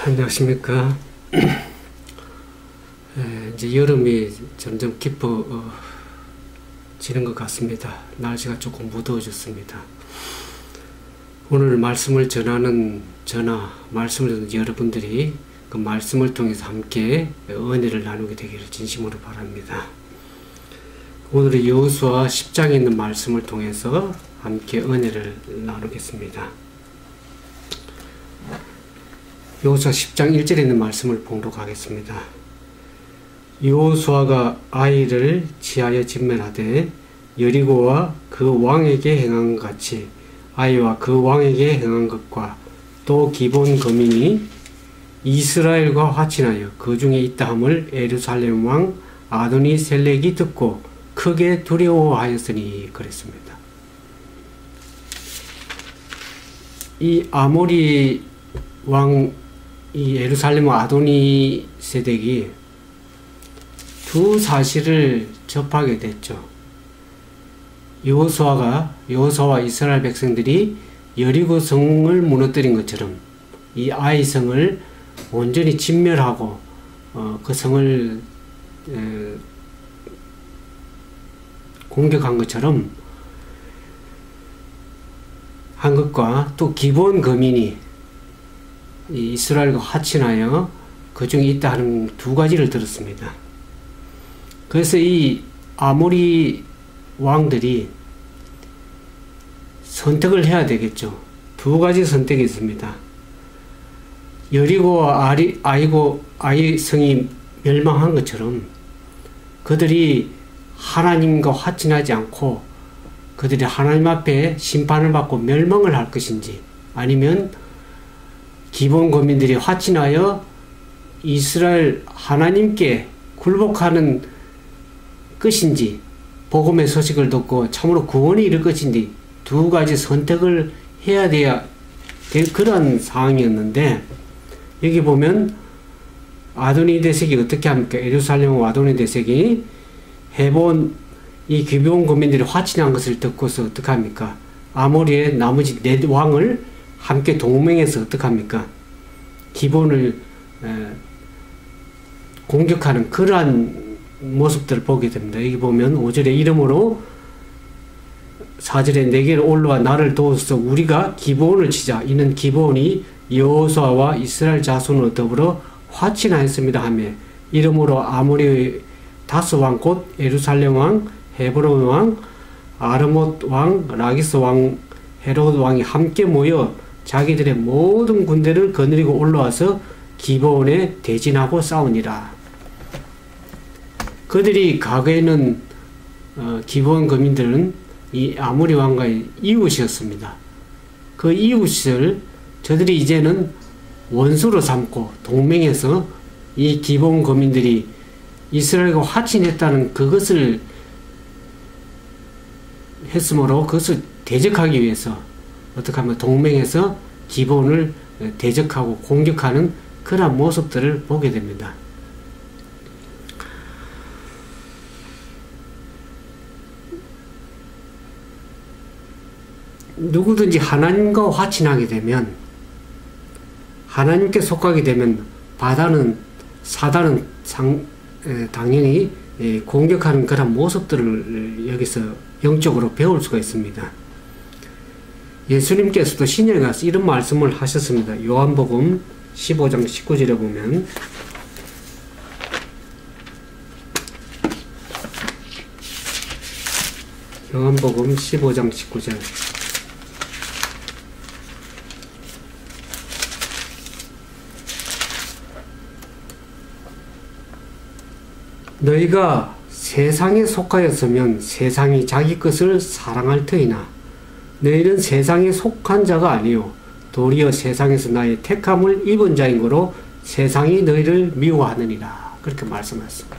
안녕하십니까. 이제 여름이 점점 깊어지는 것 같습니다. 날씨가 조금 무더워졌습니다. 오늘 말씀을 말씀을 듣는 여러분들이 그 말씀을 통해서 함께 은혜를 나누게 되기를 진심으로 바랍니다. 오늘은 여호수아 10장에 있는 말씀을 통해서 함께 은혜를 나누겠습니다. 여호수아 10장 1절에 있는 말씀을 봉독하겠습니다. 여호수아가 아이를 지하여 진멸하되 여리고와 그 왕에게 행한 것 같이 아이와 그 왕에게 행한 것과 또 기본 거민이 이스라엘과 화친하여 그 중에 있다함을 예루살렘 왕 아도니셀렉이 듣고 크게 두려워하였으니 그랬습니다. 이 아모리 왕 이 예루살렘 아도니세덱이 두 사실을 접하게 됐죠. 여호수아와 이스라엘 백성들이 여리고 성을 무너뜨린 것처럼 이 아이 성을 온전히 진멸하고 그 성을 공격한 것처럼 한 것과 또 기본 거민이 이스라엘과 화친하여 그 중에 있다 하는 두 가지를 들었습니다. 그래서 이 아모리 왕들이 선택을 해야 되겠죠. 두 가지 선택이 있습니다. 여리고와 아이 성이 멸망한 것처럼 그들이 하나님과 화친하지 않고 그들이 하나님 앞에 심판을 받고 멸망을 할 것인지, 아니면 기본 거민들이 화친하여 이스라엘 하나님께 굴복하는 것인지, 복음의 소식을 듣고 참으로 구원이 이를 것인지 두 가지 선택을 해야 될 그런 상황이었는데, 여기 보면 아도니데색이 어떻게 합니까? 예루살렘 아도니데색이 해본 이 기본 거민들이 화친한 것을 듣고서 어떻게 합니까? 아모리의 나머지 네 왕을 함께 동맹해서 어떻게 합니까? 기본을 공격하는 그러한 모습들을 보게 됩니다. 여기 보면 5절에 이름으로 4절에 내게 올라와 나를 도우소서 우리가 기본을 치자. 이는 기본이 여호수아와 이스라엘 자손으로 더불어 화친하였습니다 하며 이름으로 아모리의 다스 왕 곧 예루살렘 왕 헤브론 왕 아르못 왕 라기스 왕 헤롯 왕이 함께 모여 자기들의 모든 군대를 거느리고 올라와서 기브온에 대진하고 싸우니라. 그들이 과거에는 기브온 거민들은 이 아모리 왕과의 이웃이었습니다. 그 이웃을 저들이 이제는 원수로 삼고 동맹해서 이 기브온 거민들이 이스라엘과 화친했다는 그것을 했으므로 그것을 대적하기 위해서 어떻게 하면 동맹해서 기본을 대적하고 공격하는 그런 모습들을 보게 됩니다. 누구든지 하나님과 화친하게 되면, 하나님께 속하게 되면 사단은 당연히 공격하는 그런 모습들을 여기서 영적으로 배울 수가 있습니다. 예수님께서도 신약에 가서 이런 말씀을 하셨습니다. 요한복음 15장 19절에 보면 요한복음 15장 19절 너희가 세상에 속하였으면 세상이 자기 것을 사랑할 터이나 너희는 세상에 속한 자가 아니요 도리어 세상에서 나의 택함을 입은 자인 거로 세상이 너희를 미워하느니라. 그렇게 말씀하셨습니다.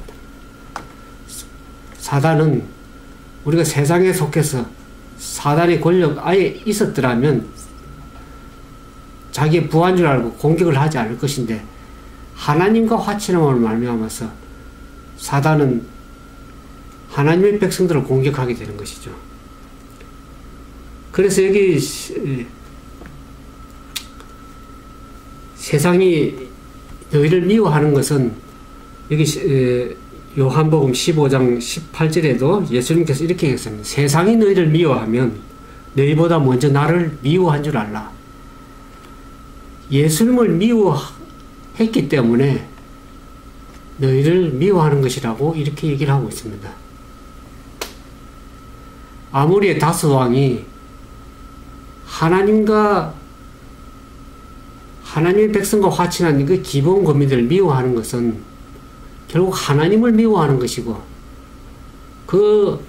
사단은 우리가 세상에 속해서 사단의 권력 아예 있었더라면 자기의 부한 줄 알고 공격을 하지 않을 것인데, 하나님과 화친함을 말미암아서 사단은 하나님의 백성들을 공격하게 되는 것이죠. 그래서 여기 세상이 너희를 미워하는 것은 여기 요한복음 15장 18절에도 예수님께서 이렇게 했습니다. 세상이 너희를 미워하면 너희보다 먼저 나를 미워한 줄 알라. 예수님을 미워했기 때문에 너희를 미워하는 것이라고 이렇게 얘기를 하고 있습니다. 아모리의 다스 왕이 하나님의 백성과 화친한 그 기본 거민들을 미워하는 것은 결국 하나님을 미워하는 것이고, 그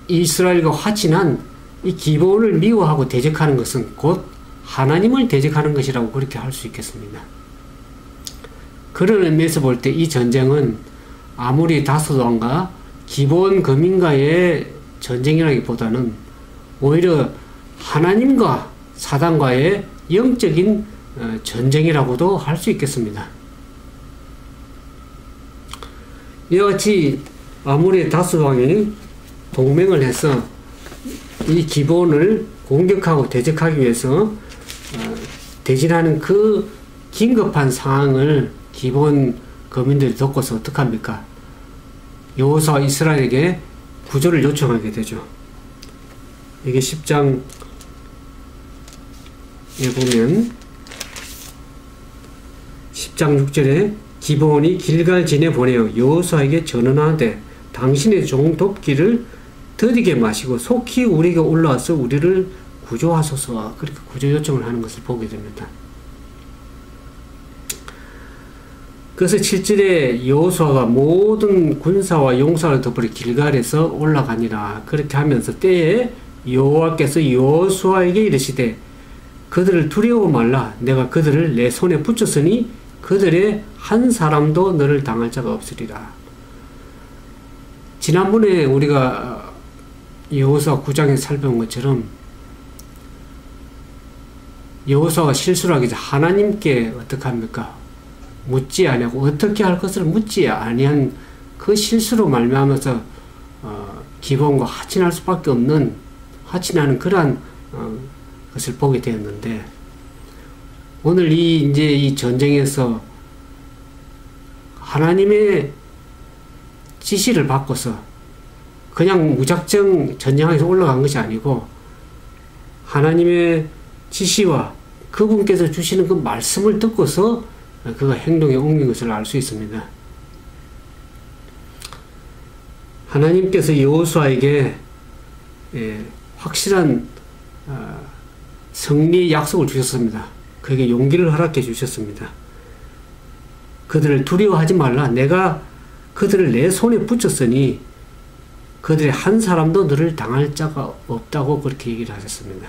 이스라엘과 화친한 이 기본을 미워하고 대적하는 것은 곧 하나님을 대적하는 것이라고 그렇게 할 수 있겠습니다. 그런 의미에서 볼 때 이 전쟁은 아무리 다스 왕과 기본 거민과의 전쟁이라기보다는 오히려 하나님과 사단과의 영적인 전쟁이라고도 할 수 있겠습니다. 이와 같이 아무리 다스 왕이 동맹을 해서 이 기본을 공격하고 대적하기 위해서 대진하는 그 긴급한 상황을 기본 거민들이 겪어서 어떡합니까? 여호수아가 이스라엘에게 구조를 요청하게 되죠. 이게 10장에 보면 10장 6절에 기브온이 길갈진에 보내어 여호수아에게 전언하되 당신의 종 돕기를 더디게 마시고 속히 우리에게 올라와서 우리를 구조하소서, 그렇게 구조 요청을 하는 것을 보게 됩니다. 그래서 7절에 여호수아가 모든 군사와 용사를 더불어 길갈에서 올라가니라. 그렇게 하면서 때에 여호와께서 여호수아에게 이르시되 그들을 두려워 말라. 내가 그들을 내 손에 붙였으니 그들의 한 사람도 너를 당할 자가 없으리라. 지난번에 우리가 여호수아 9장에 살펴본 것처럼 여호수아가 실수를 하기 전 하나님께 어떻게 합니까? 묻지 아니하고 어떻게 할 것을 묻지 아니한 그 실수로 말미암아서 기본과 하친할 수밖에 없는, 하친하는 그러한 것을 보게 되었는데, 오늘 이제 이 전쟁에서 하나님의 지시를 받고서 그냥 무작정 전쟁에서 올라간 것이 아니고 하나님의 지시와 그분께서 주시는 그 말씀을 듣고서 그가 행동에 옮긴 것을 알 수 있습니다. 하나님께서 여호수아에게 확실한 승리의 약속을 주셨습니다. 그에게 용기를 허락해 주셨습니다. 그들을 두려워하지 말라. 내가 그들을 내 손에 붙였으니 그들의 한 사람도 너를 당할 자가 없다고 그렇게 얘기를 하셨습니다.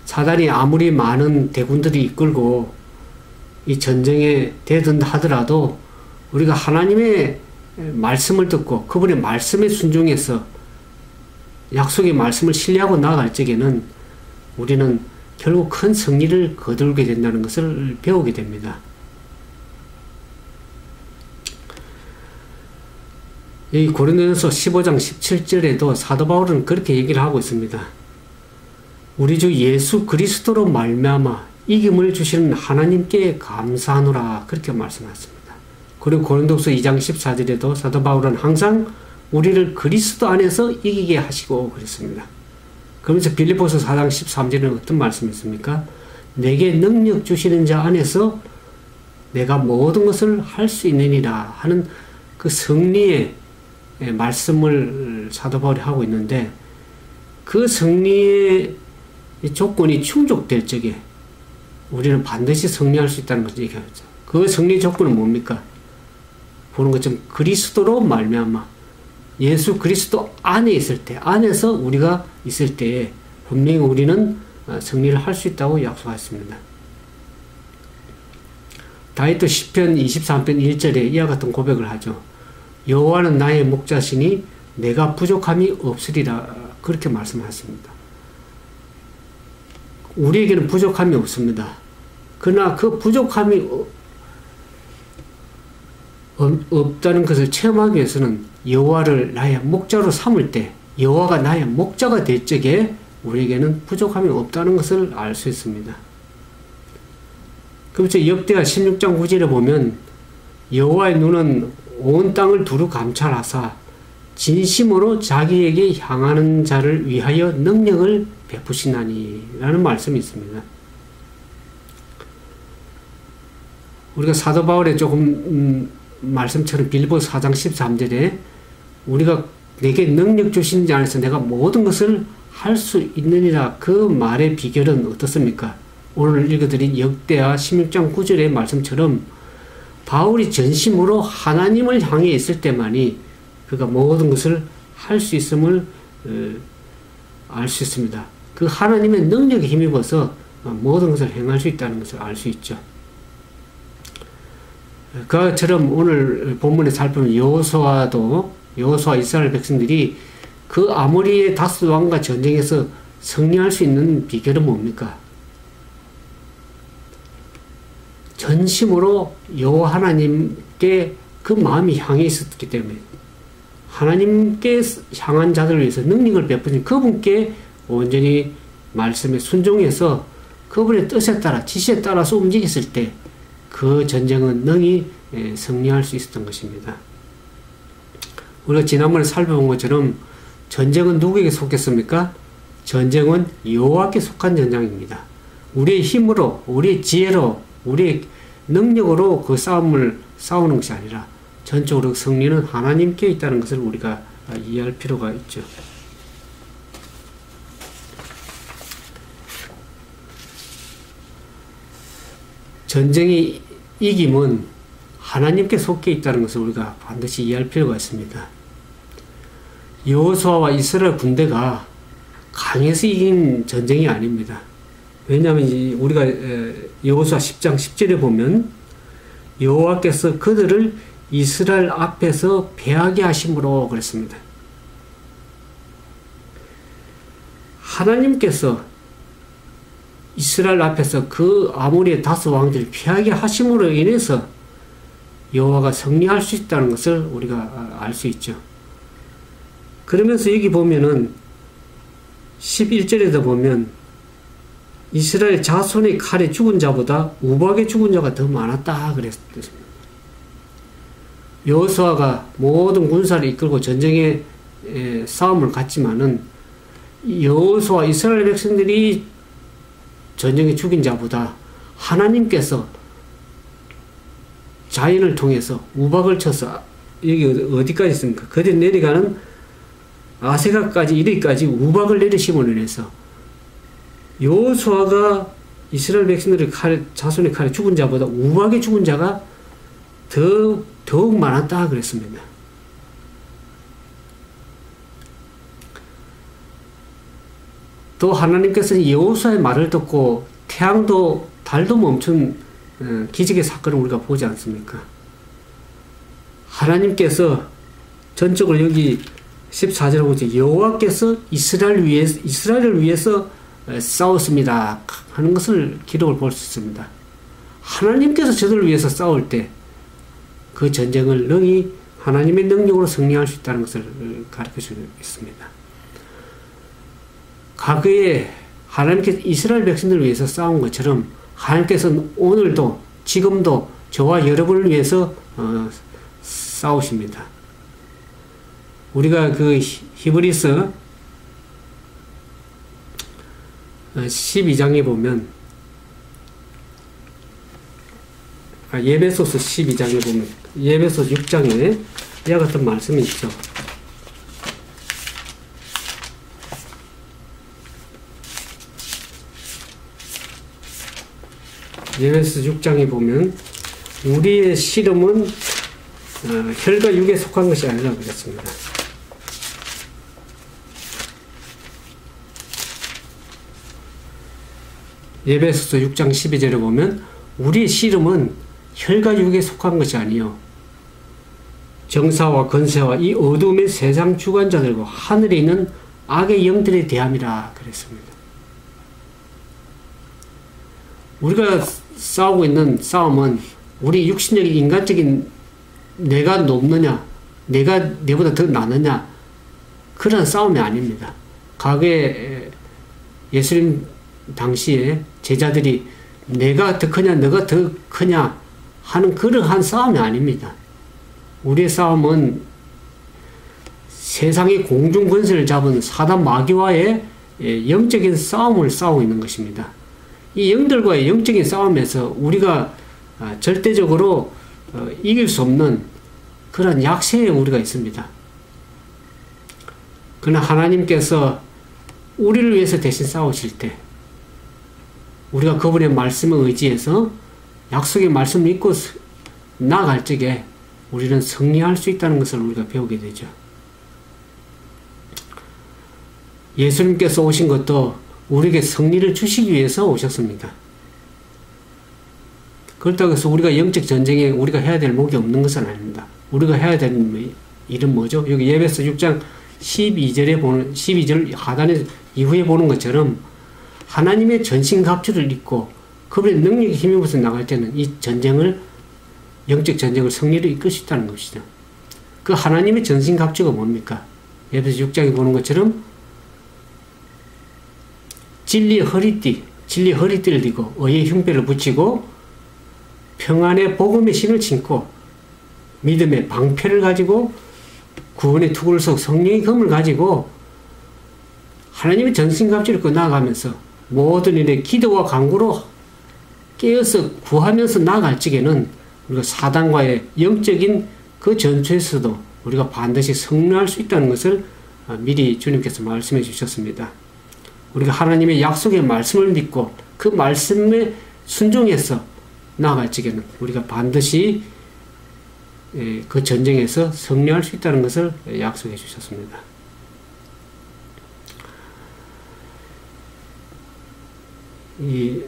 사단이 아무리 많은 대군들이 이끌고 이 전쟁에 대든다 하더라도 우리가 하나님의 말씀을 듣고 그분의 말씀에 순종해서 약속의 말씀을 신뢰하고 나아갈 적에는 우리는 결국 큰 승리를 거두게 된다는 것을 배우게 됩니다. 이 고린도전서 15장 17절에도 사도 바울은 그렇게 얘기를 하고 있습니다. 우리 주 예수 그리스도로 말미암아 이김을 주시는 하나님께 감사하노라, 그렇게 말씀하셨습니다. 그리고 고린도서 2장 14절에도 사도 바울은 항상 우리를 그리스도 안에서 이기게 하시고 그랬습니다. 그러면서 빌립보서 4장 13절에는 어떤 말씀이 있습니까? 내게 능력 주시는 자 안에서 내가 모든 것을 할 수 있느니라 하는 그 승리의 말씀을 사도 바울이 하고 있는데, 그 승리의 조건이 충족될 적에 우리는 반드시 승리할 수 있다는 것을 얘기하죠. 그 승리 조건은 뭡니까? 보는 것처럼 그리스도로 말미암아 예수 그리스도 안에 있을 때, 안에서 우리가 있을 때에 분명히 우리는 승리를 할 수 있다고 약속했습니다. 다윗도 시편 23편 1절에 이와 같은 고백을 하죠. 여호와는 나의 목자시니 내가 부족함이 없으리라, 그렇게 말씀하셨습니다. 우리에게는 부족함이 없습니다. 그러나 그 부족함이 없다는 것을 체험하기 위해서는 여호와를 나의 목자로 삼을 때, 여호와가 나의 목자가 될 적에 우리에게는 부족함이 없다는 것을 알 수 있습니다. 그렇죠. 역대하 16장 9절에 보면 여호와의 눈은 온 땅을 두루 감찰하사 진심으로 자기에게 향하는 자를 위하여 능력을 베푸시나니 라는 말씀이 있습니다. 우리가 사도 바울의 조금 말씀처럼 빌보서 4장 13절에 우리가 내게 능력 주신 자 안에서 내가 모든 것을 할 수 있느니라 그 말의 비결은 어떻습니까? 오늘 읽어드린 역대하 16장 9절의 말씀처럼 바울이 전심으로 하나님을 향해 있을 때만이 그가 모든 것을 할 수 있음을 알 수 있습니다. 그 하나님의 능력에 힘입어서 모든 것을 행할 수 있다는 것을 알 수 있죠. 그처럼 오늘 본문에 살펴보면 여호수아와 이스라엘 백성들이 그 아모리의 다스 왕과 전쟁에서 승리할 수 있는 비결은 뭡니까? 전심으로 여호와 하나님께 그 마음이 향해 있었기 때문에 하나님께 향한 자들을 위해서 능력을 베푸신 그분께 온전히 말씀에 순종해서 그분의 뜻에 따라 지시에 따라서 움직였을 때 그 전쟁은 능히 승리할 수 있었던 것입니다. 우리가 지난번에 살펴본 것처럼 전쟁은 누구에게 속했습니까? 전쟁은 여호와께 속한 전쟁입니다. 우리의 힘으로, 우리의 지혜로, 우리의 능력으로 그 싸움을 싸우는 것이 아니라 전적으로 승리는 하나님께 있다는 것을 우리가 이해할 필요가 있죠. 전쟁의 이김은 하나님께 속해 있다는 것을 우리가 반드시 이해할 필요가 있습니다. 여호수아와 이스라엘 군대가 강해서 이긴 전쟁이 아닙니다. 왜냐하면 우리가 여호수아 10장 10절에 보면 여호와께서 그들을 이스라엘 앞에서 패하게 하심으로 그랬습니다. 하나님께서 이스라엘 앞에서 그 아모리의 다스 왕들을 피하게 하심으로 인해서 여호와가 승리할 수 있다는 것을 우리가 알 수 있죠. 그러면서 여기 보면은 11절에도 보면 이스라엘 자손의 칼에 죽은 자보다 우박에 죽은 자가 더 많았다 그랬습니다. 여호수아가 모든 군사를 이끌고 전쟁에 싸움을 갔지만은 여호수아 이스라엘 백성들이 전쟁에 죽인 자보다 하나님께서 자연을 통해서 우박을 쳐서 여기 어디까지 있습니까? 그대 내려가는 아세가까지 이르기까지 우박을 내리심으로 인해서 여호수아가 이스라엘 백성들의 자손의 칼에 죽은 자보다 우박에 죽은 자가 더욱 많았다 그랬습니다. 또 하나님께서는 여호수아의 말을 듣고 태양도 달도 멈춘 기적의 사건을 우리가 보지 않습니까? 하나님께서 전적으로 여기 14절에 보죠. 여호와께서 이스라엘을 위해서 싸웠습니다 하는 것을 기록을 볼 수 있습니다. 하나님께서 저들을 위해서 싸울 때 그 전쟁을 능히 하나님의 능력으로 승리할 수 있다는 것을 가르쳐주고 있습니다. 과거에 하나님께서 이스라엘 백성들을 위해서 싸운 것처럼 하나님께서는 오늘도 지금도 저와 여러분을 위해서 싸우십니다. 우리가 그 히브리서 12장에 보면 예배소서 12장에 보면 예배소 6장에 이와 같은 말씀이 있죠. 예배소 6장에 보면 우리의 씨름은 혈과 육에 속한 것이 아니라 그랬습니다. 예배소서 6장 12절에 보면 우리의 씨름은 혈과 육에 속한 것이 아니요 정사와 권세와 이 어둠의 세상 주관자들과 하늘에 있는 악의 영들에 대함이라 그랬습니다. 우리가 싸우고 있는 싸움은 우리 육신적인 인간적인 내가 높느냐 내가 내보다 더 나느냐 그런 싸움이 아닙니다. 과거에 예수님 당시에 제자들이 내가 더 크냐 너가 더 크냐 하는 그러한 싸움이 아닙니다. 우리의 싸움은 세상의 공중 권세를 잡은 사단 마귀와의 영적인 싸움을 싸우고 있는 것입니다. 이 영들과의 영적인 싸움에서 우리가 절대적으로 이길 수 없는 그런 약세에 우리가 있습니다. 그러나 하나님께서 우리를 위해서 대신 싸우실 때 우리가 그분의 말씀에 의지해서 약속의 말씀을 믿고 나아갈 적에 우리는 승리할 수 있다는 것을 우리가 배우게 되죠. 예수님께서 오신 것도 우리에게 승리를 주시기 위해서 오셨습니다. 그렇다고 해서 우리가 영적 전쟁에 우리가 해야 될 목이 없는 것은 아닙니다. 우리가 해야 될 일은 뭐죠? 여기 예배서 6장 12절 하단에 이후에 보는 것처럼 하나님의 전신갑주를 입고 그분의 능력에 힘입어서 나갈 때는 이 전쟁을, 영적 전쟁을 승리로 이끌 수 있다는 것이죠. 그 하나님의 전신갑주가 뭡니까? 예배서 6장에 보는 것처럼 진리의 허리띠를 띠고 의의 흉배를 붙이고 평안의 복음의 신을 신고 믿음의 방패를 가지고 구원의 투구를 속 성령의 검을 가지고 하나님의 전신갑주를 입고 나아가면서 모든 일에 기도와 간구로 깨어서 구하면서 나아갈 적에는 우리가 사단과의 영적인 그 전투에서도 우리가 반드시 승리할 수 있다는 것을 미리 주님께서 말씀해 주셨습니다. 우리가 하나님의 약속의 말씀을 믿고 그 말씀에 순종해서 나아갈 적에는 우리가 반드시 그 전쟁에서 승리할 수 있다는 것을 약속해 주셨습니다. 이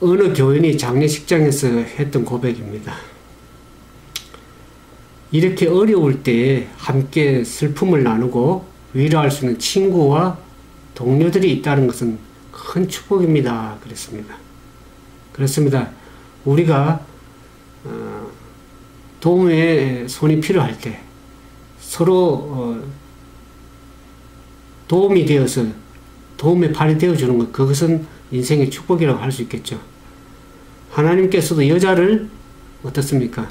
어느 교인이 장례식장에서 했던 고백입니다. 이렇게 어려울 때에 함께 슬픔을 나누고 위로할 수 있는 친구와 동료들이 있다는 것은 큰 축복입니다. 그렇습니다. 우리가 도움의 손이 필요할 때 서로 도움이 되어서 도움의 팔이 되어주는 것, 그것은 인생의 축복이라고 할 수 있겠죠. 하나님께서도 여자를 어떻습니까?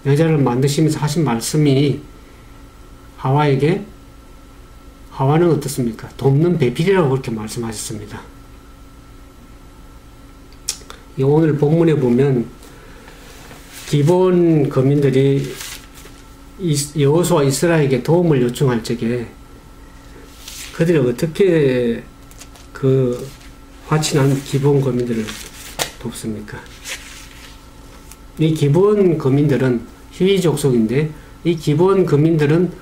여자를 만드시면서 하신 말씀이 하와는 어떻습니까? 돕는 배필이라고 그렇게 말씀하셨습니다. 오늘 본문에 보면 기브온 거민들이 여호수아 이스라엘에게 도움을 요청할 적에 그들이 어떻게 그 화친한 기브온 거민들을 돕습니까? 이 기브온 거민들은 히위 족속인데 이 기브온 거민들은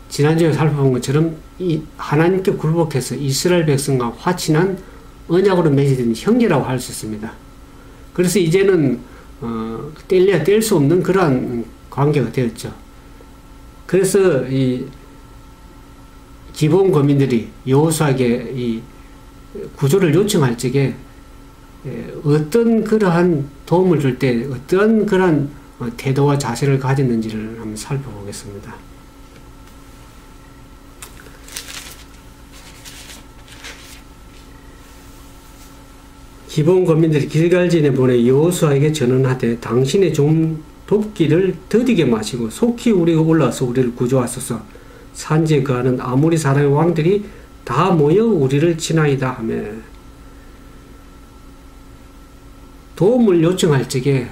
지난주에 살펴본 것처럼 이 하나님께 굴복해서 이스라엘 백성과 화친한 언약으로 맺어진 형제라고 할 수 있습니다. 그래서 이제는 뗄래야 뗄 수 없는 그러한 관계가 되었죠. 그래서 이 기브온 거민들이 여호수아에게 이 구조를 요청할 적에 어떤 그러한 도움을 줄 때 어떤 그러한 태도와 자세를 가졌는지를 한번 살펴보겠습니다. 기브온 거민들이 길갈진에 보내 여호수아에게 전언하되 당신의 종 돕기를 더디게 마시고 속히 우리가 올라와서 우리를 구조하소서. 산지에 거하는 아모리 사람의 왕들이 다 모여 우리를 치나이다 하며 도움을 요청할 적에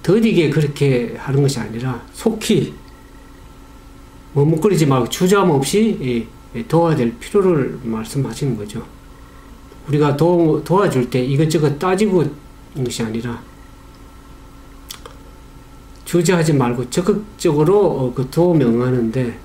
더디게 그렇게 하는 것이 아니라 속히 머뭇거리지 말고 주저함 없이 도와야 될 필요를 말씀하시는 거죠. 우리가 도와줄 때 이것저것 따지고 있는 것이 아니라 주저하지 말고 적극적으로 그 도움에 응하는데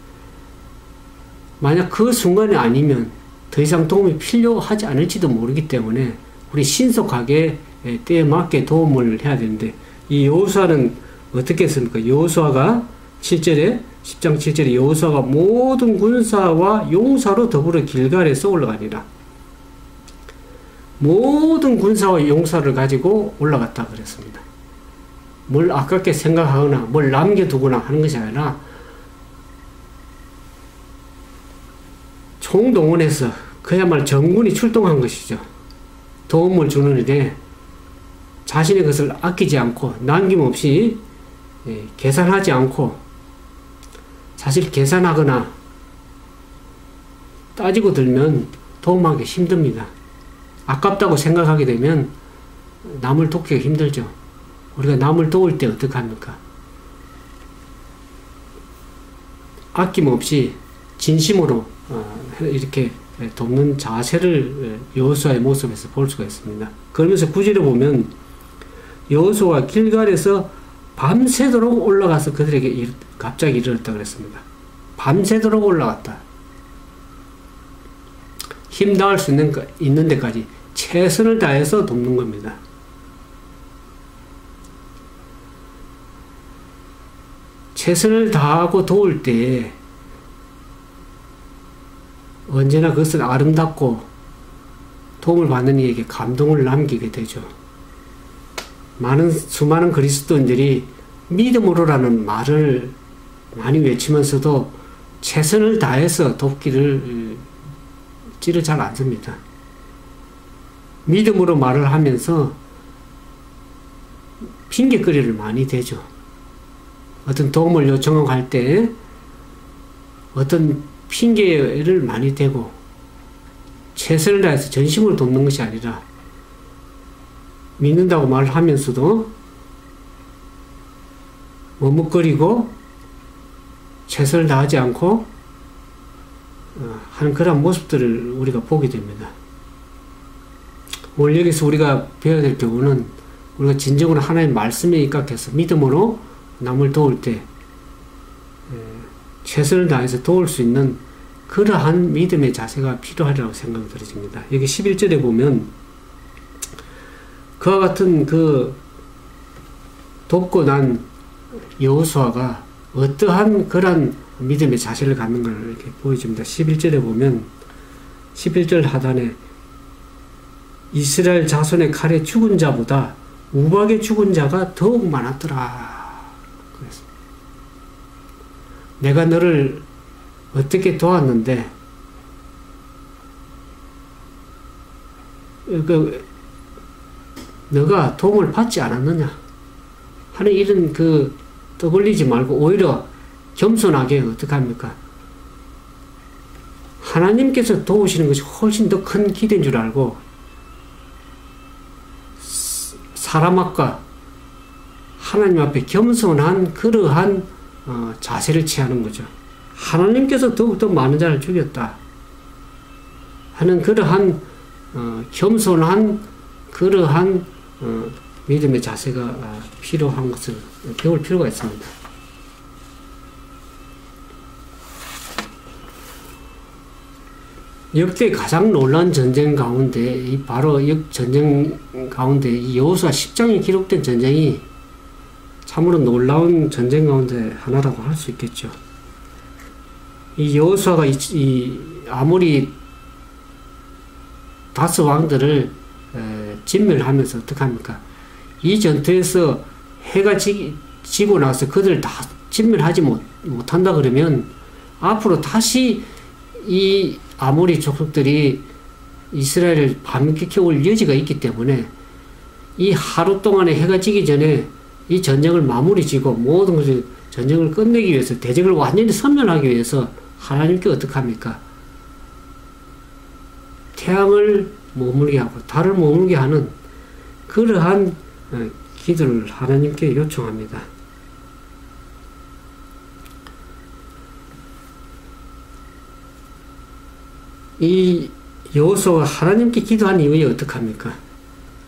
만약 그 순간이 아니면 더 이상 도움이 필요하지 않을지도 모르기 때문에 우리 신속하게 때에 맞게 도움을 해야 되는데 이 여호수아는 어떻게 했습니까? 여호수아가 10장 7절에 여호수아가 모든 군사와 용사로 더불어 길갈에서 올라가니라. 모든 군사와 용사를 가지고 올라갔다 그랬습니다. 뭘 아깝게 생각하거나 뭘 남겨두거나 하는 것이 아니라 총동원해서 그야말로 전군이 출동한 것이죠. 도움을 주는 일에 자신의 것을 아끼지 않고 남김없이 계산하지 않고, 사실 계산하거나 따지고 들면 도움하기 힘듭니다. 아깝다고 생각하게 되면 남을 돕기가 힘들죠. 우리가 남을 도울 때 어떻게 합니까? 아낌없이 진심으로 이렇게 돕는 자세를 여호수아의 모습에서 볼 수가 있습니다. 그러면서 구절에 보면 여호수아가 길갈에서 밤새도록 올라가서 그들에게 갑자기 이르렀다 그랬습니다. 밤새도록 올라갔다. 힘 다할 수 있는 데까지 최선을 다해서 돕는 겁니다. 최선을 다하고 도울 때 언제나 그것은 아름답고 도움을 받는 이에게 감동을 남기게 되죠. 수많은 그리스도인들이 믿음으로라는 말을 많이 외치면서도 최선을 다해서 돕기를 잘 안 씁니다. 믿음으로 말을 하면서 핑계거리를 많이 대죠. 어떤 도움을 요청할 때 어떤 핑계를 많이 대고 최선을 다해서 전심으로 돕는 것이 아니라 믿는다고 말을 하면서도 머뭇거리고 최선을 다하지 않고 하는 그런 모습들을 우리가 보게 됩니다. 오늘 여기서 우리가 배워야 될 경우는 우리가 진정으로 하나님의 말씀에 입각해서 믿음으로 남을 도울 때 최선을 다해서 도울 수 있는 그러한 믿음의 자세가 필요하리라고 생각이 들어집니다. 여기 11절에 보면 그와 같은 돕고 난 여호수아가 어떠한 그런 믿음의 자세를 갖는 걸 이렇게 보여줍니다. 11절에 보면 11절 하단에 이스라엘 자손의 칼에 죽은 자보다 우박에 죽은 자가 더욱 많았더라. 그랬습니다. 내가 너를 어떻게 도왔는데 너가 도움을 받지 않았느냐 하는 이런 떠벌리지 말고 오히려 겸손하게 어떻게 합니까? 하나님께서 도우시는 것이 훨씬 더 큰 기대인 줄 알고 사람 앞과 하나님 앞에 겸손한 그러한 자세를 취하는 거죠. 하나님께서 더욱더 많은 자를 죽였다 하는 그러한 겸손한 그러한 믿음의 자세가 필요한 것을 배울 필요가 있습니다. 역대 가장 놀라운 전쟁 가운데 바로 전쟁 가운데 이 여호수아 10장에 기록된 전쟁이 참으로 놀라운 전쟁 가운데 하나라고 할 수 있겠죠. 이 여호수아가 아모리 다스 왕들을 진멸하면서 어떻게 합니까? 이 전투에서 해가 지고 나서 그들을 다 진멸하지 못한다 그러면 앞으로 다시 이 아모리 족속들이 이스라엘을 밤늦게 올 여지가 있기 때문에 이 하루 동안에 해가 지기 전에 이 전쟁을 마무리 지고 모든 것을 전쟁을 끝내기 위해서 대적을 완전히 섬멸하기 위해서 하나님께 어떻게 합니까? 태양을 머물게 하고 달을 머물게 하는 그러한 기도를 하나님께 요청합니다. 이 여호수아가 하나님께 기도한 이후에 어떻게 합니까?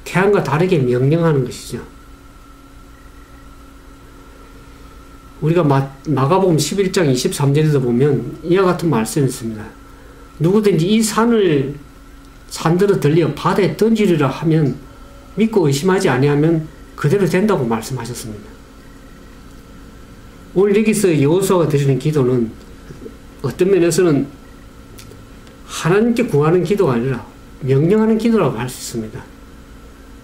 태양과 다르게 명령하는 것이죠. 우리가 마가복음 11장 23절에도 보면 이와 같은 말씀이 있습니다. 누구든지 이 산들을 들려 바다에 던지리라 하면 믿고 의심하지 아니하면 그대로 된다고 말씀하셨습니다. 오늘 여기서 여호수아가 드리는 기도는 어떤 면에서는 하나님께 구하는 기도가 아니라 명령하는 기도라고 할 수 있습니다.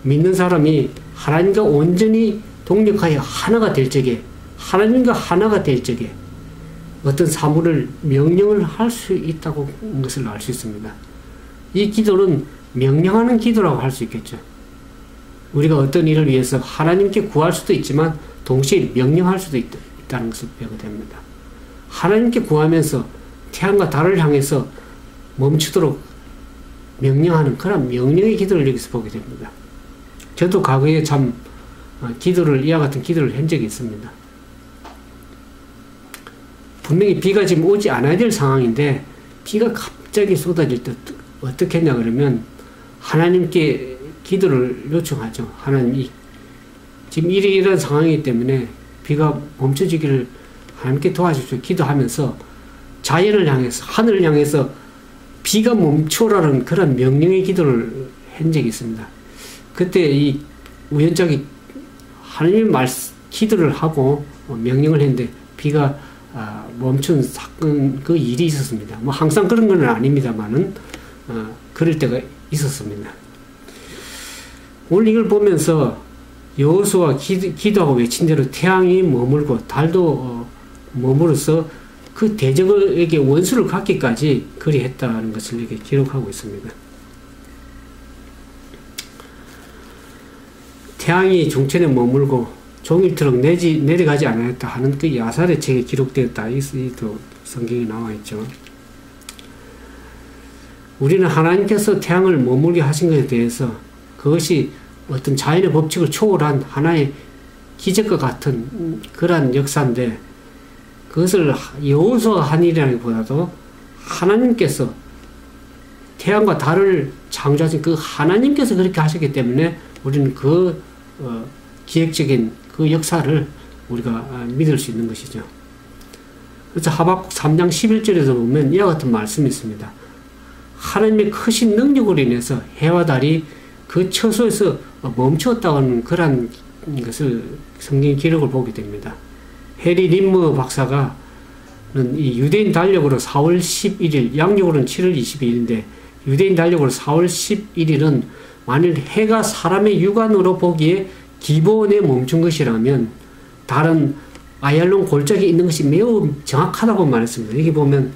믿는 사람이 하나님과 온전히 동력하여 하나가 될 적에, 하나님과 하나가 될 적에 어떤 사물을 명령을 할 수 있다고 하는 것을 알 수 있습니다. 이 기도는 명령하는 기도라고 할 수 있겠죠. 우리가 어떤 일을 위해서 하나님께 구할 수도 있지만 동시에 명령할 수도 있다는 것을 배우게 됩니다. 하나님께 구하면서 태양과 달을 향해서 멈추도록 명령하는 그런 명령의 기도를 여기서 보게 됩니다. 저도 과거에 참 이와 같은 기도를 한 적이 있습니다. 분명히 비가 지금 오지 않아야 될 상황인데 비가 갑자기 쏟아질 때 어떻게 했냐 그러면 하나님께 기도를 요청하죠. 하나님, 지금 이런 상황이기 때문에 비가 멈춰지기를 하나님께 도와주십시오. 기도하면서 자연을 향해서, 하늘을 향해서 비가 멈춰라는 그런 명령의 기도를 한 적이 있습니다. 그때 이 우연찮게 하나님의 기도를 하고 명령을 했는데 비가 멈춘 사건, 그 일이 있었습니다. 뭐 항상 그런 건 아닙니다만은 그럴 때가 있었습니다. 오늘 이걸 보면서 여호수아가 기도하고 외친 대로 태양이 머물고 달도 머물어서 그 대적에게 원수를 갖기까지 그리했다는 것을 이렇게 기록하고 있습니다. 태양이 중천에 머물고 종일토록 내려가지 않았다 하는 그 야살의 책에 기록되었다. 이도 성경에 나와 있죠. 우리는 하나님께서 태양을 머물게 하신 것에 대해서 그것이 어떤 자연의 법칙을 초월한 하나의 기적과 같은 그러한 역사인데 그것을 여호수아가 한 일이라기보다도 하나님께서 태양과 달을 창조하신 그 하나님께서 그렇게 하셨기 때문에 우리는 그 기획적인 그 역사를 우리가 믿을 수 있는 것이죠. 그래서 하박국 3장 11절에서 보면 이와 같은 말씀이 있습니다. 하나님의 크신 능력으로 인해서 해와 달이 그 처소에서 멈추었다고 하는 그런 것을 성경 기록을 보게 됩니다. 해리 림머 박사가 이 유대인 달력으로 4월 11일, 양력으로는 7월 22일인데 유대인 달력으로 4월 11일은 만일 해가 사람의 육안으로 보기에 기본에 멈춘 것이라면 다른 아얄론 골짜기에 있는 것이 매우 정확하다고 말했습니다. 여기 보면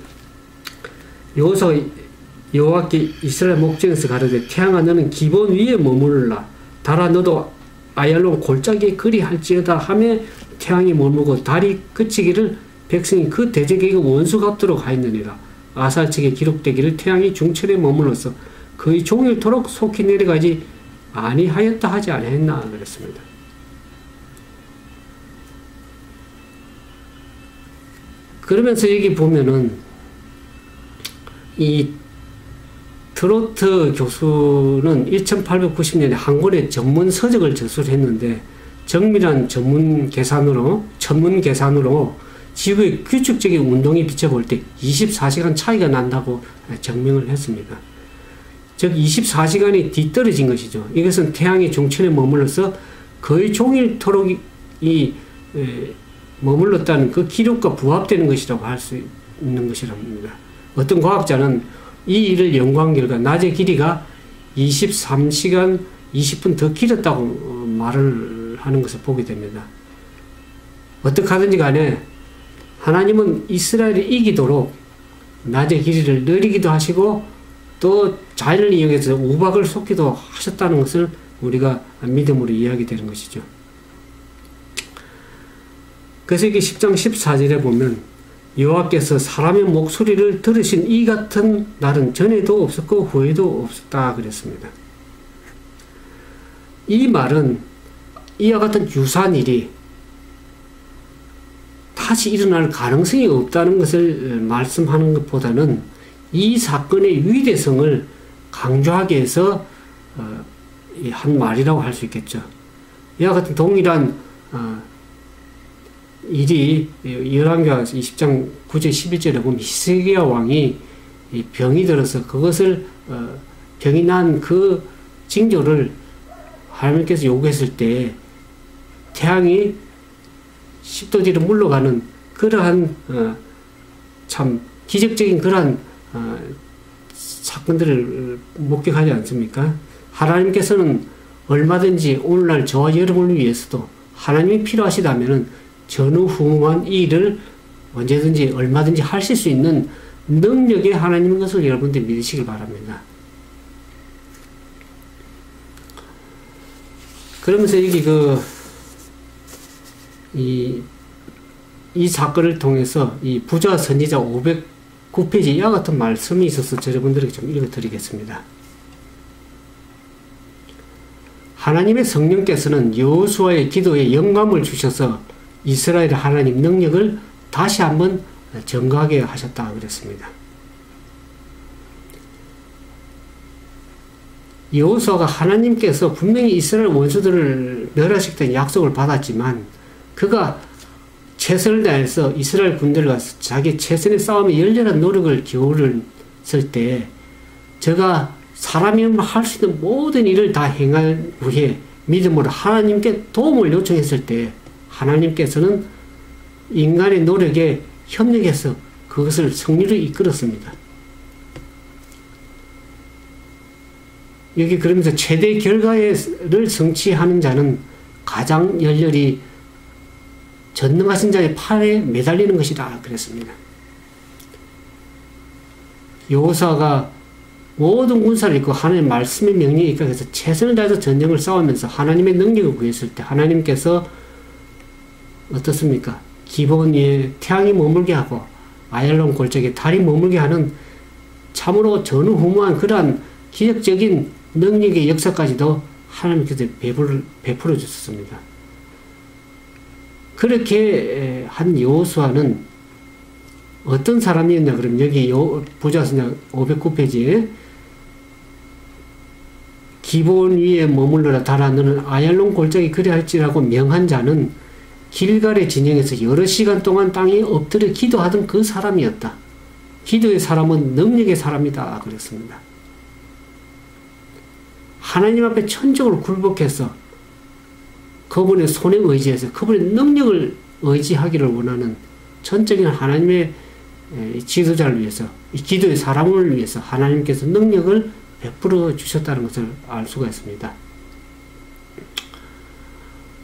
여호와께 이스라엘 목전에서 가르되 태양아 너는 기본 위에 머무르라 달아 너도 아얄론 골짜기에 그리할지어다 하며 태양이 머물고 달이 그치기를 백성이 그 대적에게 원수 갚도록 하였느니라. 아사책에 기록되기를 태양이 중천에 머물러서 거의 종일토록 속히 내려가지 아니하였다 하지 아니했나 그랬습니다. 그러면서 여기 보면은 이 트로트 교수는 1890년에 한 권의 전문 서적을 저술을 했는데 정밀한 천문 계산으로 지구의 규칙적인 운동에 비춰볼 때 24시간 차이가 난다고 증명을 했습니다. 즉 24시간이 뒤떨어진 것이죠. 이것은 태양의 중천에 머물러서 거의 종일토록 머물렀다는 그 기록과 부합되는 것이라고 할 수 있는 것이라고 합니다. 어떤 과학자는 이 일을 연구한 결과 낮의 길이가 23시간 20분 더 길었다고 말을 하는 것을 보게 됩니다. 어떻게 하든지 간에 하나님은 이스라엘이 이기도록 낮의 길이를 느리기도 하시고 또 자연을 이용해서 우박을 쏟기도 하셨다는 것을 우리가 믿음으로 이해하게 되는 것이죠. 그래서 이게 10장 14절에 보면 여호와께서 사람의 목소리를 들으신 이 같은 날은 전에도 없었고 후에도 없었다 그랬습니다. 이 말은 이와 같은 유사한 일이 다시 일어날 가능성이 없다는 것을 말씀하는 것보다는 이 사건의 위대성을 강조하기 위해서 한 말이라고 할 수 있겠죠. 이와 같은 동일한 일이 열왕기하 20장 9절 11절에 보면 히스기야 왕이 병이 들어서 그것을 병이 난 그 징조를 하나님께서 요구했을 때 태양이 10도 뒤로 물러가는 그러한 참 기적적인 그러한 사건들을 목격하지 않습니까? 하나님께서는 얼마든지 오늘날 저와 여러분을 위해서도 하나님이 필요하시다면 전후후무한 이 일을 언제든지 얼마든지 하실 수 있는 능력의 하나님인 것을 여러분들 믿으시길 바랍니다. 그러면서 여기 이 사건을 통해서 이 부자 선지자 509페이지에 이와 같은 말씀이 있어서 여러분들에게 좀 읽어드리겠습니다. 하나님의 성령께서는 여호수아의 기도에 영감을 주셔서 이스라엘 하나님 능력을 다시 한번 증거하게 하셨다 그랬습니다. 여호수아가 하나님께서 분명히 이스라엘 원수들을 멸하시겠다는 약속을 받았지만 그가 최선을 다해서 이스라엘 군대를 자기 최선의 싸움에 열렬한 노력을 기울였을 때 저가 사람이면 할 수 있는 모든 일을 다 행한 후에 믿음으로 하나님께 도움을 요청했을 때 하나님께서는 인간의 노력에 협력해서 그것을 승리로 이끌었습니다. 여기 그러면서 최대 결과를 성취하는 자는 가장 열렬히 전능하신 자의 팔에 매달리는 것이다 그랬습니다. 여호수아가 모든 군사를 잃고 하나님의 말씀의 명령에 입각해서 최선을 다해서 전쟁을 싸우면서 하나님의 능력을 구했을 때 하나님께서 어떻습니까? 기본 위에 태양이 머물게 하고 아얄론 골짜기에 달이 머물게 하는 참으로 전후무한 그러한 기적적인 능력의 역사까지도 하나님께서 베풀어 주셨습니다. 그렇게 한 여호수아는 어떤 사람이었냐 그러면 여기 부자선지자 509페이지에 기본 위에 머물러라 달아 너는 아얄론 골짜기 그리할지라고 명한 자는 길갈의 진영에서 여러 시간 동안 땅에 엎드려 기도하던 그 사람이었다. 기도의 사람은 능력의 사람이다 그랬습니다. 하나님 앞에 천적으로 굴복해서 그분의 손에 의지해서 그분의 능력을 의지하기를 원하는 전적인 하나님의 지도자를 위해서 기도의 사람을 위해서 하나님께서 능력을 베풀어 주셨다는 것을 알 수가 있습니다.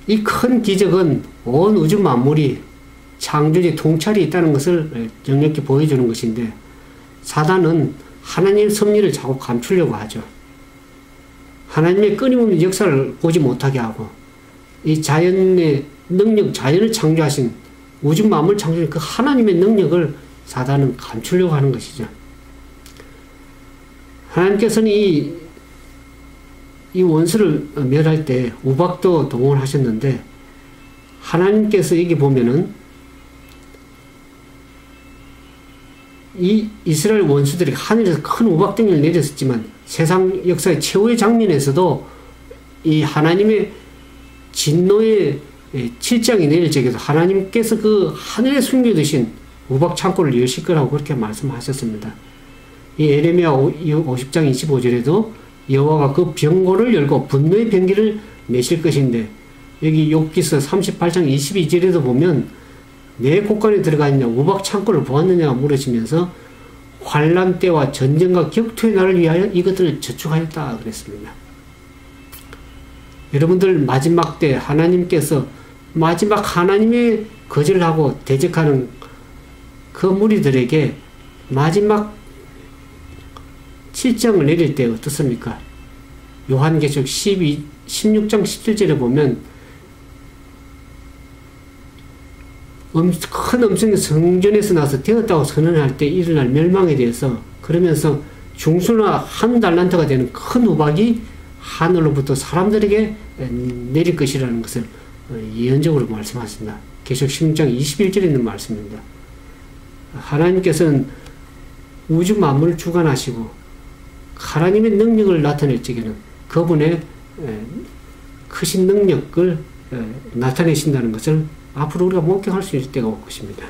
이 큰 기적은 온 우주 만물이 창조주의 통찰이 있다는 것을 역력히 보여주는 것인데 사단은 하나님의 섭리를 자꾸 감추려고 하죠. 하나님의 끊임없는 역사를 보지 못하게 하고 이 자연의 능력, 자연을 창조하신 우주 만물 창조하신 그 하나님의 능력을 사단은 감추려고 하는 것이죠. 하나님께서는 이 원수를 멸할 때 우박도 동원하셨는데 하나님께서 여기 보면은 이 이스라엘 원수들이 하늘에서 큰 우박덩이를 내렸었지만 세상 역사의 최후의 장면에서도 이 하나님의 진노의 칠장이 내릴 적에도 하나님께서 그 하늘에 숨겨두신 우박 창고를 여실 거라고 그렇게 말씀하셨습니다. 이 에레미야 50장 25절에도 여호와가 그 병고를 열고 분노의 병기를 내실 것인데 여기 욥기서 38장 22절에도 보면 내 곳간에 들어가 있냐 우박 창고를 보았느냐가 물으시면서 환난 때와 전쟁과 격투의 날을 위하여 이것들을 저축하였다 그랬습니다. 여러분들 마지막 때 하나님께서 마지막 하나님의 거절하고 대적하는 그 무리들에게 마지막 칠장을 내릴 때 어떻습니까? 요한계시록 16장 17절에 보면 큰 음성이 성전에서 나서 되었다고 선언할 때 일어날 멸망에 대해서 그러면서 중수나 한 달란트가 되는 큰 우박이 하늘로부터 사람들에게 내릴 것이라는 것을 예언적으로 말씀하십니다. 계시록 16장 21절에 있는 말씀입니다. 하나님께서는 우주 만물을 주관하시고 하나님의 능력을 나타낼 적에는 그분의 크신 능력을 나타내신다는 것을 앞으로 우리가 목격할 수 있을 때가 올 것입니다.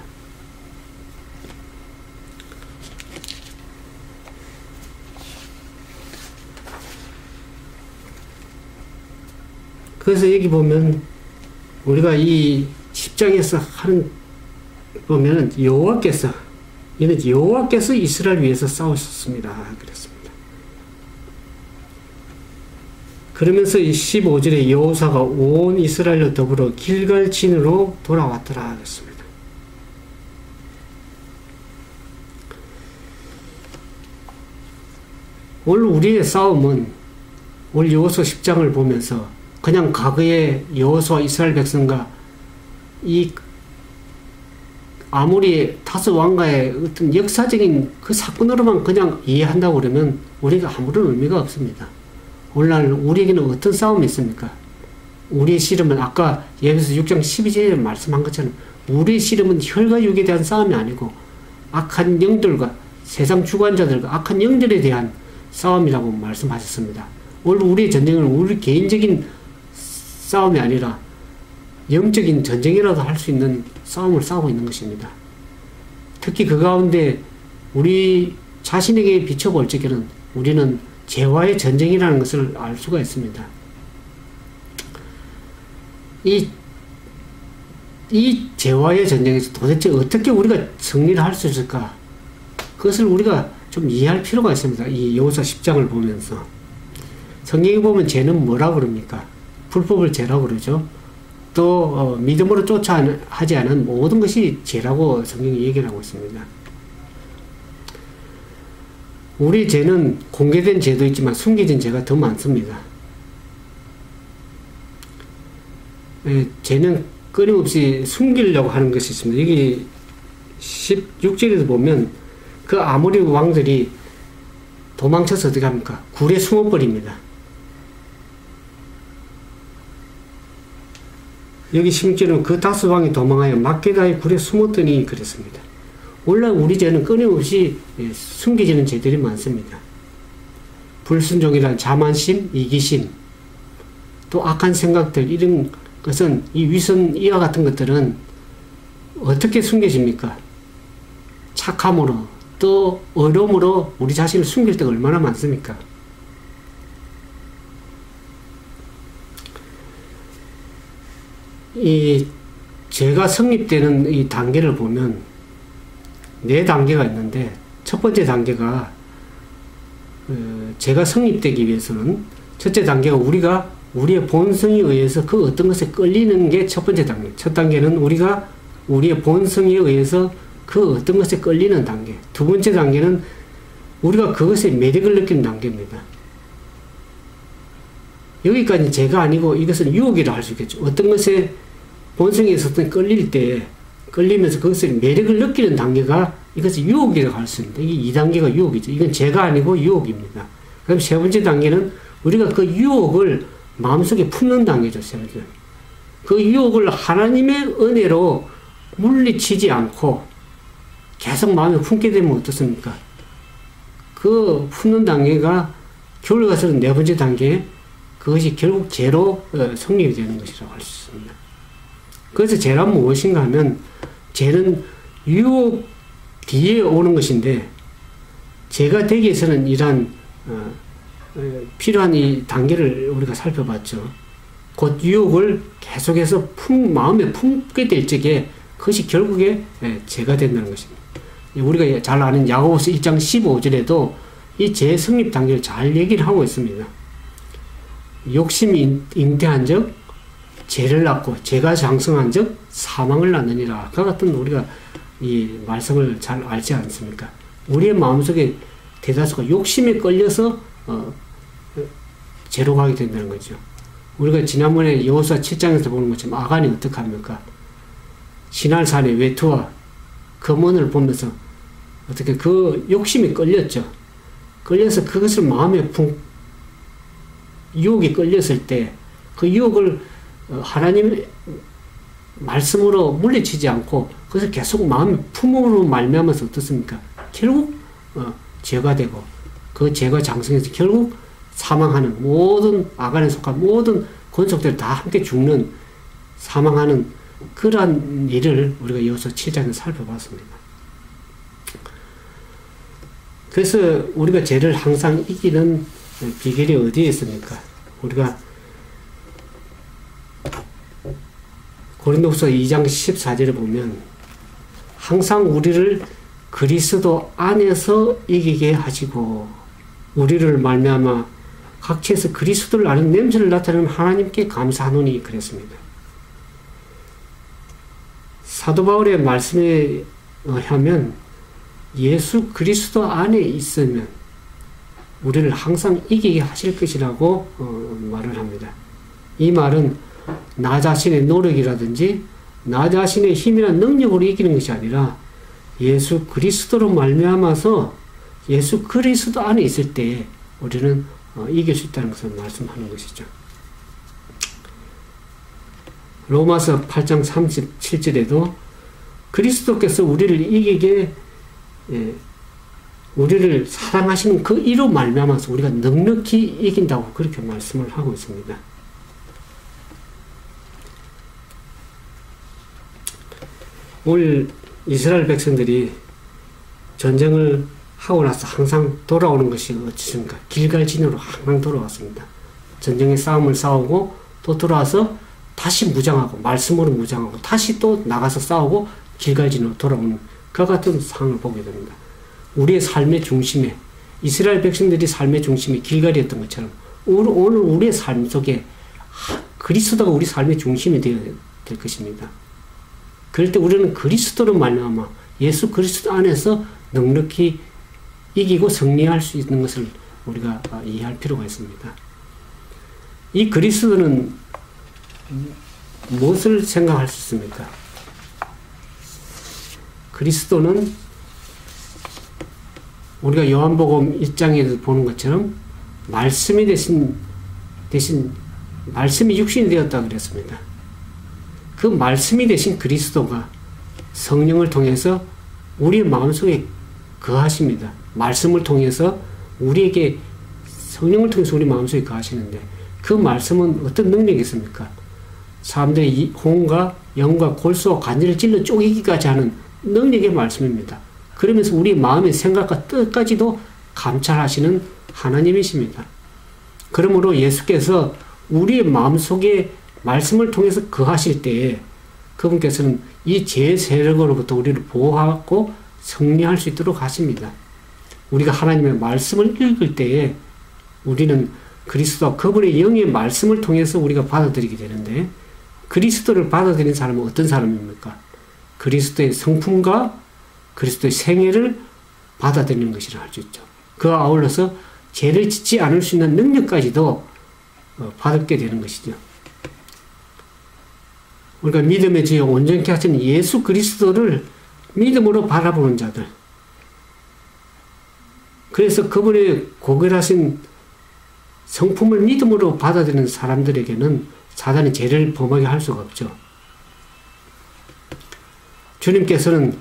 그래서 여기 보면 우리가 이 10장에서 하는 보면은 여호와께서 이스라엘 위해서 싸우셨습니다. 그랬습니다. 그러면서 이 15절에 여호사가 온 이스라엘로 더불어 길갈 진으로 돌아왔더라 그랬습니다. 오늘 우리의 싸움은 오늘 여호수아 10장을 보면서 그냥 과거의 여호수아 이스라엘 백성과 이 아무리 다소 왕가의 어떤 역사적인 그 사건으로만 그냥 이해한다고 그러면 우리가 아무런 의미가 없습니다. 오늘날 우리에게는 어떤 싸움이 있습니까? 우리의 씨름은 아까 예배서 6장 12절에 말씀한 것처럼 우리의 씨름은 혈과 육에 대한 싸움이 아니고 악한 영들과 세상 주관자들과 악한 영들에 대한 싸움이라고 말씀하셨습니다. 오늘 우리의 전쟁은 우리 개인적인 싸움이 아니라 영적인 전쟁이라도 할 수 있는 싸움을 싸우고 있는 것입니다. 특히 그 가운데 우리 자신에게 비춰볼 적에는 우리는 죄와의 전쟁이라는 것을 알 수가 있습니다. 이 죄와의 전쟁에서 도대체 어떻게 우리가 승리를 할 수 있을까? 그것을 우리가 좀 이해할 필요가 있습니다. 이 여호수아 10장을 보면서. 성경에 보면 죄는 뭐라 그럽니까? 불법을 죄라고 그러죠. 또 믿음으로 하지 않은 모든 것이 죄라고 성경이 얘기를 하고 있습니다. 우리 죄는 공개된 죄도 있지만 숨겨진 죄가 더 많습니다. 죄는 끊임없이 숨기려고 하는 것이 있습니다. 여기 16절에서 보면 그 아모리 왕들이 도망쳐서 어떻게 합니까? 굴에 숨어버립니다. 여기 16절은 그 다스 왕이 도망하여 막게다의 굴에 숨었더니 그랬습니다. 원래 우리 죄는 끊임없이 숨겨지는 죄들이 많습니다. 불순종이란 자만심, 이기심, 또 악한 생각들, 이런 것은 이 위선, 이와 같은 것들은 어떻게 숨겨집니까? 착함으로, 또 어려움으로 우리 자신을 숨길 때가 얼마나 많습니까? 이 죄가 성립되는 이 단계를 보면 4단계가 있는데, 첫 번째 단계가 죄가 성립되기 위해서는 첫째 단계가 우리가 우리의 본성에 의해서 그 어떤 것에 끌리는 게 첫 번째 단계. 첫 단계는 우리가 우리의 본성에 의해서 그 어떤 것에 끌리는 단계. 두 번째 단계는 우리가 그것에 매력을 느끼는 단계입니다. 여기까지 죄가 아니고 이것은 유혹이라 할 수 있겠죠. 어떤 것에 본성에 있었던 끌릴 때, 끌리면서 그것을 매력을 느끼는 단계가 이것을 유혹이라고 할 수 있습니다. 이게 2단계가 유혹이죠. 이건 죄가 아니고 유혹입니다. 그럼 세 번째 단계는 우리가 그 유혹을 마음속에 품는 단계죠. 세 번째. 그 유혹을 하나님의 은혜로 물리치지 않고 계속 마음에 품게 되면 어떻습니까? 그 품는 단계가 결과적으로 네 번째 단계, 그것이 결국 죄로 성립이 되는 것이라고 할 수 있습니다. 그래서 죄란 무엇인가 하면, 죄는 유혹 뒤에 오는 것인데, 죄가 되기 위해서는 이러한 필요한 이 단계를 우리가 살펴봤죠. 곧 유혹을 계속해서 마음에 품게 될 적에 그것이 결국에 죄가 된다는 것입니다. 우리가 잘 아는 야고보서 1장 15절에도 이 죄 성립 단계를 잘 얘기를 하고 있습니다. 욕심이 잉태한 적 죄를 낳고, 죄가 장성한 적 사망을 낳느니라. 그 같은 우리가 이 말씀을 잘 알지 않습니까? 우리의 마음속에 대다수가 욕심에 끌려서 죄로 가게 된다는 거죠. 우리가 지난번에 여호수아 7장에서 보는 것처럼 아간이 어떻게 합니까? 시날산의 외투와 금원을 보면서 어떻게 그 욕심에 끌렸죠. 끌려서 그것을 마음에 유혹에 끌렸을 때 그 유혹을 하나님의 말씀으로 물리치지 않고 그것을 계속 마음에 품음으로 말미암아서 어떻습니까? 결국 죄가 되고, 그 죄가 장성해서 결국 사망하는, 모든 아간에 속한 모든 권속들 다 함께 죽는, 사망하는 그러한 일을 우리가 여호수아 7장에서 살펴봤습니다. 그래서 우리가 죄를 항상 이기는 비결이 어디에 있습니까? 우리가 고린도후서 2장 14절에 보면 항상 우리를 그리스도 안에서 이기게 하시고 우리를 말미암아 각처에서 그리스도를 아는 냄새를 나타내는 하나님께 감사하노니 그랬습니다. 사도 바울의 말씀에 의하면 예수 그리스도 안에 있으면 우리를 항상 이기게 하실 것이라고 말을 합니다. 이 말은 나 자신의 노력이라든지 나 자신의 힘이나 능력으로 이기는 것이 아니라 예수 그리스도로 말미암아서 예수 그리스도 안에 있을 때 우리는 이길 수 있다는 것을 말씀하는 것이죠. 로마서 8장 37절에도 그리스도께서 우리를 이기게 우리를 사랑하시는 그 이로 말미암아서 우리가 넉넉히 이긴다고 그렇게 말씀을 하고 있습니다. 오늘 이스라엘 백성들이 전쟁을 하고 나서 항상 돌아오는 것이 어찌습니까? 길갈진으로 항상 돌아왔습니다. 전쟁의 싸움을 싸우고 또 돌아와서 다시 무장하고 말씀으로 무장하고 다시 또 나가서 싸우고 길갈진으로 돌아오는 그와 같은 상황을 보게 됩니다. 우리의 삶의 중심에 이스라엘 백성들이 삶의 중심이 길갈이었던 것처럼 오늘 우리의 삶 속에 그리스도가 우리 삶의 중심이 되어야 될 것입니다. 그럴 때 우리는 그리스도로 말미암아 예수 그리스도 안에서 넉넉히 이기고 승리할 수 있는 것을 우리가 이해할 필요가 있습니다. 이 그리스도는 무엇을 생각할 수 있습니까? 그리스도는 우리가 요한복음 1장에서 보는 것처럼 말씀이 대신 말씀이 육신이 되었다 그랬습니다. 그 말씀이 되신 그리스도가 성령을 통해서 우리의 마음속에 거하십니다. 말씀을 통해서 우리에게 성령을 통해서 우리 마음속에 거하시는데 그 말씀은 어떤 능력이 있습니까? 사람들의 혼과 영과 골수와 관절을 찔러 쪼개기까지 하는 능력의 말씀입니다. 그러면서 우리 마음의 생각과 뜻까지도 감찰하시는 하나님이십니다. 그러므로 예수께서 우리의 마음속에 말씀을 통해서 거하실 때에 그분께서는 이 제 세력으로부터 우리를 보호하고 승리할 수 있도록 하십니다. 우리가 하나님의 말씀을 읽을 때에 우리는 그리스도와 그분의 영의 말씀을 통해서 우리가 받아들이게 되는데 그리스도를 받아들인 사람은 어떤 사람입니까? 그리스도의 성품과 그리스도의 생애를 받아들이는 것이라 할 수 있죠. 그와 아울러서 죄를 짓지 않을 수 있는 능력까지도 받게 되는 것이죠. 우리가 믿음의 주요 온전케 하시는 예수 그리스도를 믿음으로 바라보는 자들, 그래서 그분의 고결하신 성품을 믿음으로 받아들이는 사람들에게는 사단이 죄를 범하게 할 수가 없죠. 주님께서는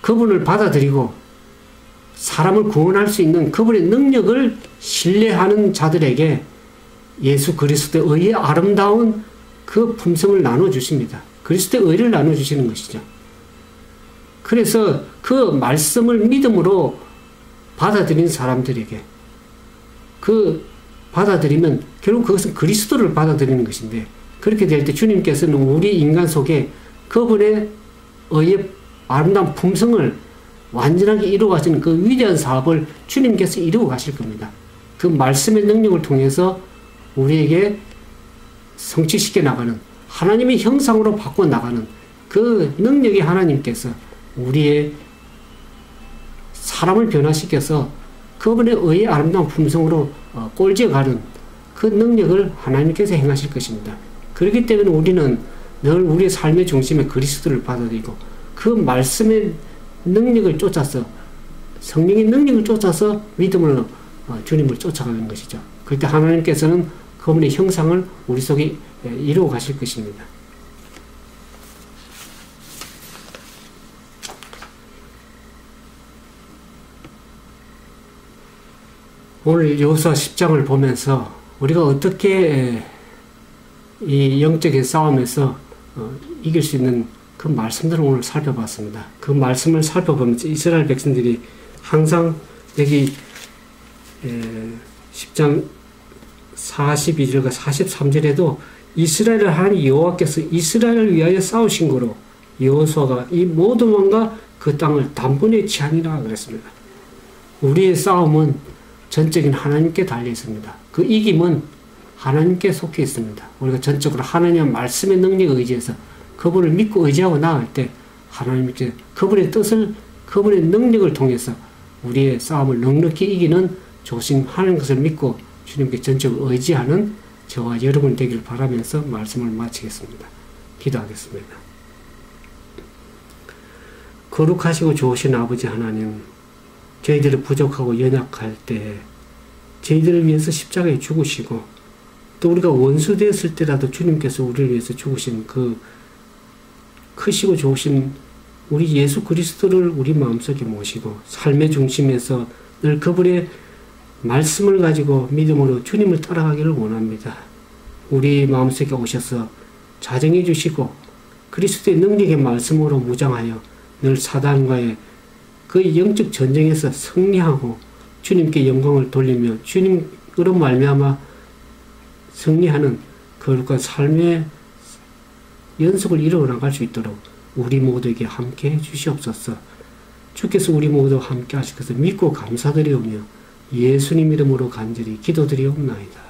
그분을 받아들이고 사람을 구원할 수 있는 그분의 능력을 신뢰하는 자들에게 예수 그리스도의 의의 아름다운 그 품성을 나눠주십니다. 그리스도의 의를 나눠주시는 것이죠. 그래서 그 말씀을 믿음으로 받아들인 사람들에게 받아들이면 결국 그것은 그리스도를 받아들이는 것인데 그렇게 될 때 주님께서는 우리 인간 속에 그분의 의의 아름다운 품성을 완전하게 이루어 가시는 그 위대한 사업을 주님께서 이루어 가실 겁니다. 그 말씀의 능력을 통해서 우리에게 성취시켜 나가는 하나님의 형상으로 바꿔 나가는 그 능력이 하나님께서 우리의 사람을 변화시켜서 그분의 의의 아름다운 품성으로 꼴지어가는 그 능력을 하나님께서 행하실 것입니다. 그렇기 때문에 우리는 늘 우리의 삶의 중심에 그리스도를 받아들이고 그 말씀의 능력을 쫓아서 성령의 능력을 쫓아서 믿음으로 주님을 쫓아가는 것이죠. 그때 하나님께서는 그분의 형상을 우리 속에 이루어 가실 것입니다. 오늘 여호수아 10장을 보면서 우리가 어떻게 이 영적인 싸움에서 이길 수 있는 그 말씀들을 오늘 살펴봤습니다. 그 말씀을 살펴보면서 이스라엘 백성들이 항상 여기 10장 42절과 43절에도 이스라엘을 하나님 여호와께서 이스라엘을 위하여 싸우신 거로 여호수아가 이 모든 왕과 그 땅을 단번에 취하니라 그랬습니다. 우리의 싸움은 전적인 하나님께 달려 있습니다. 그 이김은 하나님께 속해 있습니다. 우리가 전적으로 하나님의 말씀의 능력에 의지해서 그분을 믿고 의지하고 나아갈 때 하나님께 그분의 뜻을 그분의 능력을 통해서 우리의 싸움을 넉넉히 이기는 조심하는 것을 믿고 주님께 전적 의지하는 저와 여러분 되길 바라면서 말씀을 마치겠습니다. 기도하겠습니다. 거룩하시고 좋으신 아버지 하나님, 저희들이 부족하고 연약할 때 저희들을 위해서 십자가에 죽으시고 또 우리가 원수 되었을 때라도 주님께서 우리를 위해서 죽으신 그 크시고 좋으신 우리 예수 그리스도를 우리 마음속에 모시고 삶의 중심에서 늘 그분의 말씀을 가지고 믿음으로 주님을 따라가기를 원합니다. 우리 마음속에 오셔서 자정해 주시고 그리스도의 능력의 말씀으로 무장하여 늘 사단과의 그 영적 전쟁에서 승리하고 주님께 영광을 돌리며 주님으로 말미암아 승리하는 거룩한 삶의 연속을 이루어나갈 수 있도록 우리 모두에게 함께 해 주시옵소서. 주께서 우리 모두 함께 하실 것을 믿고 감사드리오며 예수님 이름으로 간절히 기도드리옵나이다.